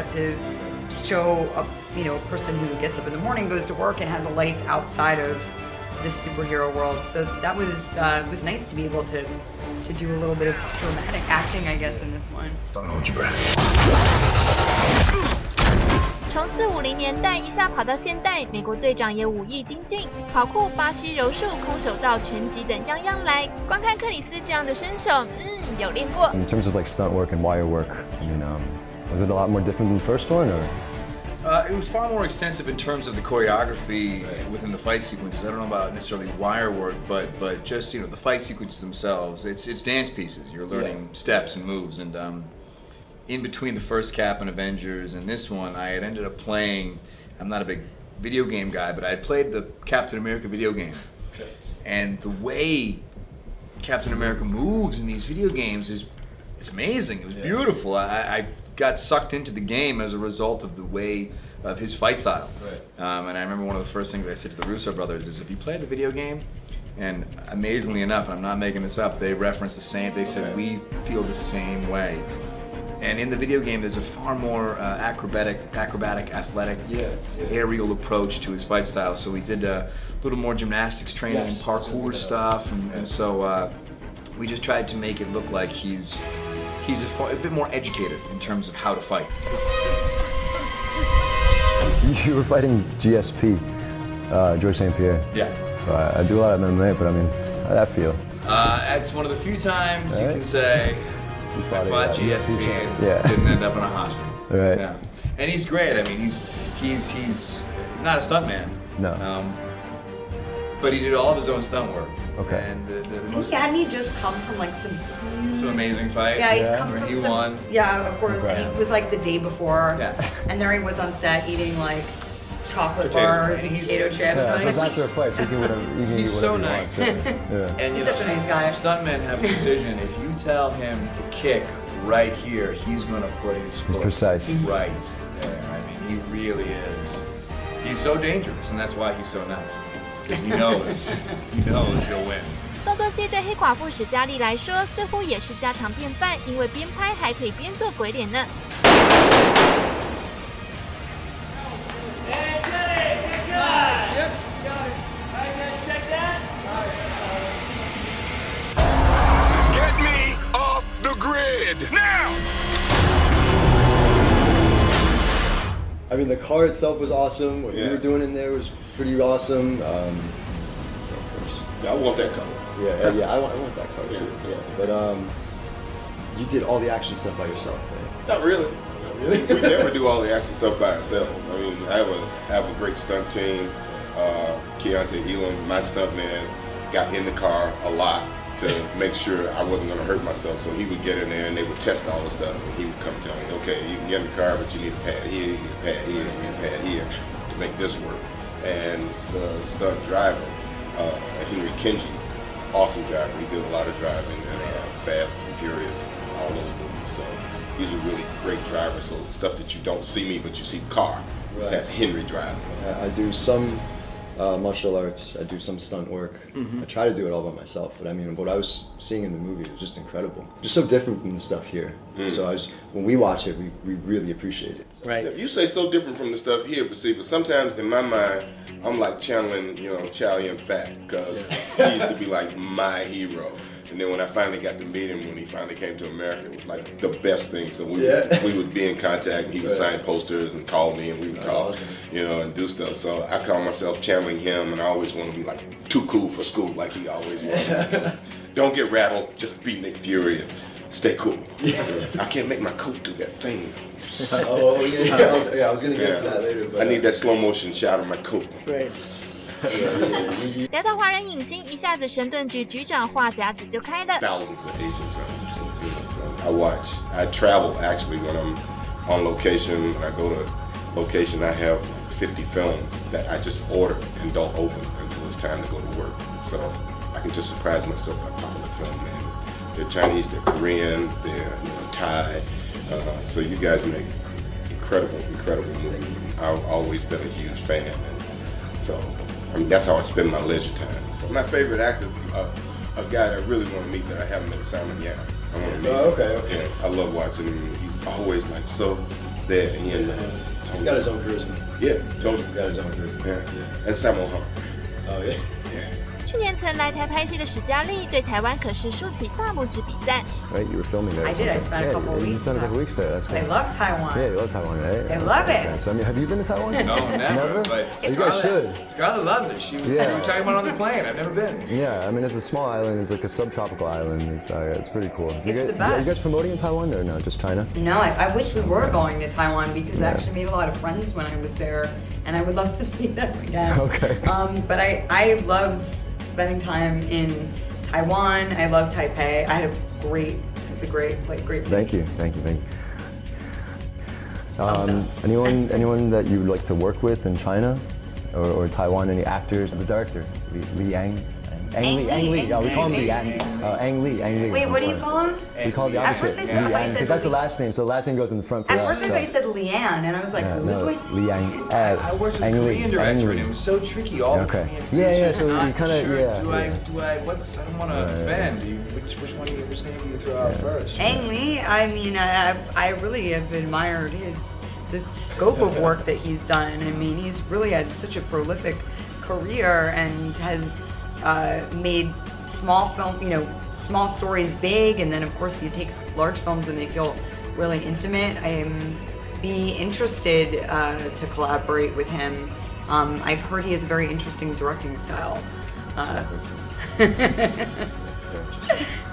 got to show a person who gets up in the morning, goes to work, and has a life outside of this superhero world. So that was nice to be able to do a little bit of dramatic acting, I guess, in this one. Don't hold your breath. 从450年代一下跑到现代，美国队长也武艺精进，跑酷、巴西柔术、空手道、拳击等样样来。光看克里斯这样的身手，有练过。In terms of like stunt work and wire work, I mean, was it a lot more different than the first one, or? It was far more extensive in terms of the choreography within the fight sequences. I don't know about necessarily wire work, but just the fight sequences themselves. It's dance pieces. You're learning steps and moves, and in between the first Cap and Avengers and this one, I had ended up playing. I'm not a big video game guy, but I had played the Captain America video game, and the way Captain America moves in these video games it's amazing. It was beautiful. I got sucked into the game as a result of the way of his fight style. And I remember one of the first things I said to the Russo brothers is, if you play the video game, and amazingly enough, and I'm not making this up, they referenced the same, they said, we feel the same way. And in the video game, there's a far more acrobatic, athletic, aerial approach to his fight style. So we did a little more gymnastics training and parkour stuff, and so we just tried to make it look like he's a bit more educated in terms of how to fight. You were fighting GSP, George St. Pierre. Yeah. So I do a lot of MMA, but I mean, how'd that feel? It's one of the few times you can say I fought GSP and didn't end up in a hospital. Right. Yeah. And he's great. I mean, he's not a stuntman. No. But he did all of his own stunt work. Okay. And Hadn't he just come from like some amazing fight? Yeah, he come from he won. Yeah, of course. Okay. And it was like the day before. Yeah. And there he was on set eating like chocolate bars and potato chips. Yeah, so it's after a fight, so you can eat whatever He's so you nice. Want, so, yeah. And He's such a nice guy. Stuntmen have precision. If you tell him to kick right here, he's going to put his foot precise. Right there. I mean, he really is. He's so dangerous, and that's why he's so nice. Because he knows you'll win. 动作戏对黑寡妇史嘉丽来说似乎也是家常便饭，因为边拍还可以边做鬼脸呢。Get me off the grid now! I mean, the car itself was awesome. What you were doing in there was pretty awesome. I want that car. Yeah, I want that car too. Yeah. But you did all the action stuff by yourself, right? Not really. We never do all the action stuff by ourselves. I mean, I have a great stunt team. Keontae Elam, my stunt man, got in the car a lot to make sure I wasn't going to hurt myself. So he would get in there and they would test all the stuff, and he would come tell me, okay, you can get in the car, but you need a pad here, you need a pad here, you need a pad here to make this work. And the stunt driver, Henry Kenji, awesome driver. He did a lot of driving and Fast and Furious, all those movies. So he's a really great driver. So stuff that you don't see me, but you see the car. Right. That's Henry driving. I do some martial arts. I do some stunt work. I try to do it all by myself, but I mean, what I was seeing in the movie was just incredible. Just so different from the stuff here. So when we watch it, we really appreciate it. So. Right. You say so different from the stuff here, but sometimes in my mind, I'm like channeling, Chow Yun-Fat, because he used to be like my hero. And then when I finally got to meet him, when he finally came to America, it was like the best thing. So we would be in contact, and he would sign posters and call me, and we would talk, and do stuff. So I call myself channeling him, and I always want to be like too cool for school, like he always was. Don't get rattled, just be Nick Fury and stay cool. I can't make my coat do that thing. I was gonna get to that later. But, I need that slow motion shot of my coat. Right. 聊到华人影星，一下子神盾局局长话匣子就开了。 Thousands of Asian films. So I travel actually when I'm on location. When I go to location, I have 50 films that I just order and don't open until it's time to go to work. So I can just surprise myself by popping a film. And they're Chinese, they're Korean, they're Thai. So you guys make incredible movies. I've always been a huge fan. And so that's how I spend my leisure time. My favorite actor, a guy that I really want to meet that I haven't met, Simon Yam. I want to meet him. Okay. Yeah, I love watching him. He's always like so there. He and He's got his own charisma. Yeah, totally. He's got his own charisma. Yeah, and Sammo Hung. Oh yeah. 去年曾来台拍戏的史嘉丽，对台湾可是竖起大拇指比赞。Right, you were filming there. I did. I spent a couple of You weeks. spent a couple weeks there. That's I cool. love Taiwan. Yeah, you love Taiwan, right? I love it. Okay. So I mean, have you been to Taiwan? No, never. But You guys should. Scarlett loves it. We were talking about it on the plane. I've never been. Yeah, I mean, it's a small island. It's like a subtropical island. It's pretty cool. It's the best. Are you guys promoting in Taiwan or no? Just China? No, I wish we were going to Taiwan because I actually made a lot of friends when I was there, and I would love to see them again. Okay. But I loved spending time in Taiwan. I love Taipei. It's a great city. Thank you. Anyone that you like to work with in China or Taiwan? Any actors? The director, Li Ang Lee. Oh, we call him Li Ang. Ang Lee. Wait, what do you call him? We call it the opposite. At first I thought Li you Ang, said because that's the last name. So the last name goes in the front for At us. first I thought you said Leanne, and I was like, Li Ang. I worked with a Korean director, and it was so tricky. All the Korean Yeah. So I'm you kind not of sure. Do I? What's? I don't want to offend. Which one? Which name do you throw out first? Ang Lee, I mean, I really have admired the scope of work that he's done. I mean, he's really had such a prolific career and has made small small stories big, and then of course he takes large films and they feel really intimate. I am be interested to collaborate with him. I've heard he has a very interesting directing style.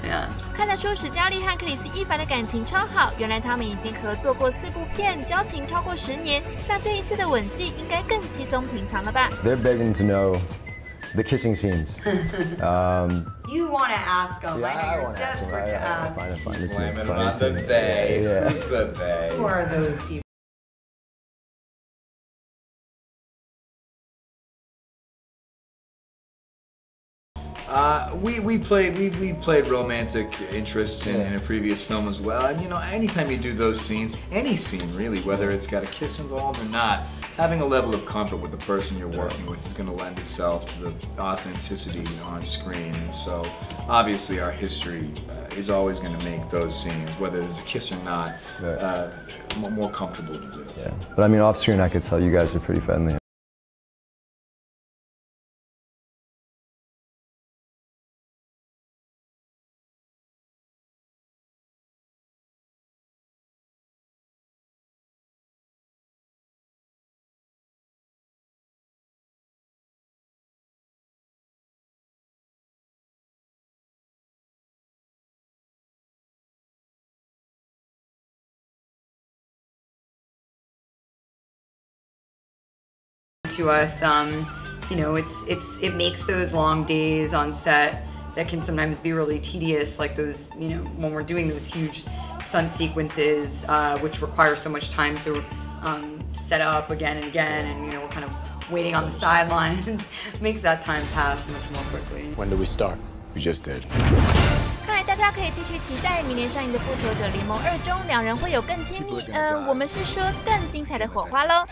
Yeah. 看得出史嘉丽和克里斯·伊凡的感情超好，原来他们已经合作过4部片，交情超过10年。那这一次的吻戏应该更稀松平常了吧 They're begging to know the kissing scenes. You want to ask him? Yeah, I know I you're want to ask him. desperate to ask. Fine. It's Blame me. it Fine, on it's the me. they. Yeah. Who's the they? Who are those people? We played romantic interests in a previous film as well, and anytime you do those scenes, any scene really, whether it's got a kiss involved or not, having a level of comfort with the person you're working with is going to lend itself to the authenticity on screen. And so, obviously, our history is always going to make those scenes, whether there's a kiss or not, more comfortable to do. Yeah. But I mean, off screen, I could tell you guys are pretty friendly. To us, it makes those long days on set that can sometimes be really tedious, like those, when we're doing those huge stunt sequences, which require so much time to set up again and again, and we're kind of waiting on the sidelines. Makes that time pass much more quickly. When do we start? We just did. 看来大家可以继续期待明年上映的《复仇者联盟2》中，两人会有更亲密，我们是说更精彩的火花喽。